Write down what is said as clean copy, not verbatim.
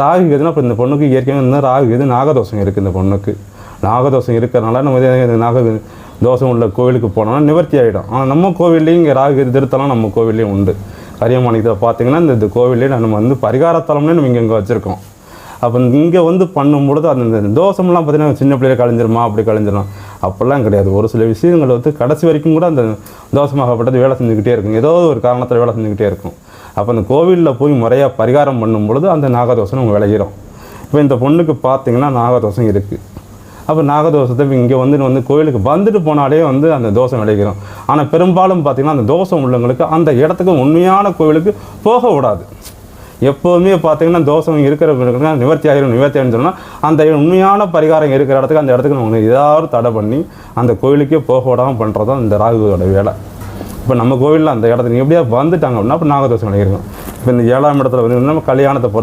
ராகு கேதுன்னா இப்போ இந்த பொண்ணுக்கு இயற்கையாக இருந்தால் ராகு கேது நாகதோஷம் இருக்குது. இந்த பொண்ணுக்கு நாகதோஷம் இருக்கிறனால நம்ம நாக தோஷம் உள்ள கோவிலுக்கு போனோம்னா நிவர்த்தி ஆகிடும். ஆனால் நம்ம கோவில்லையும் இங்கே ராகு கேது திருத்தலம் நம்ம கோவில்லையும் உண்டு. கரியமாணிக்கத்தில் பார்த்தீங்கன்னா இந்த கோவிலே நம்ம வந்து பரிகாரத்தலம்னு நம்ம இங்கே வச்சுருக்கோம். அப்போ இங்கே வந்து பண்ணும்பொழுது அந்த தோஷம்லாம் பார்த்தீங்கன்னா சின்ன பிள்ளைய கழிஞ்சிருமா அப்படி கழிஞ்சிடும் அப்படிலாம் கிடையாது. ஒரு சில விஷயங்கள் வந்து கடைசி வரைக்கும் கூட அந்த தோஷமாகப்பட்டது வேலை செஞ்சுக்கிட்டே இருக்கும். ஏதோ ஒரு காரணத்தில் வேலை செஞ்சுக்கிட்டே இருக்கும். அப்போ அந்த கோவிலில் போய் முறையாக பரிகாரம் பண்ணும்பொழுது அந்த நாகதோஷம் நம்ம விளையிடும். இப்போ இந்த பொண்ணுக்கு பார்த்தீங்கன்னா நாகதோஷம் இருக்குது. அப்போ நாகதோஷத்தை இங்கே வந்து கோவிலுக்கு வந்துட்டு போனாலே வந்து அந்த தோஷம் விளைகிறோம். ஆனால் பெரும்பாலும் பார்த்திங்கன்னா அந்த தோஷம் உள்ளவங்களுக்கு அந்த இடத்துக்கு உண்மையான கோவிலுக்கு போக விடாது. எப்போதுமே பார்த்திங்கன்னா தோஷம் இருக்கிறவங்களுக்கு நிவர்த்தி ஆகிடும் சொன்னால் அந்த உண்மையான பரிகாரம் இருக்கிற இடத்துக்கு அந்த இடத்துக்கு நம்ம ஏதாவது தடை பண்ணி அந்த கோவிலுக்கே போக விடாமல் பண்ணுறது தான் இந்த ராகுவோட வேலை. இப்போ நம்ம கோவிலில் அந்த இடத்துக்கு எப்படியா வந்துட்டாங்க அப்படின்னா அப்போ நாகதோஷம் விளைகிறோம். இப்போ இந்த 7ஆம் இடத்துல வந்து நம்ம கல்யாணத்தை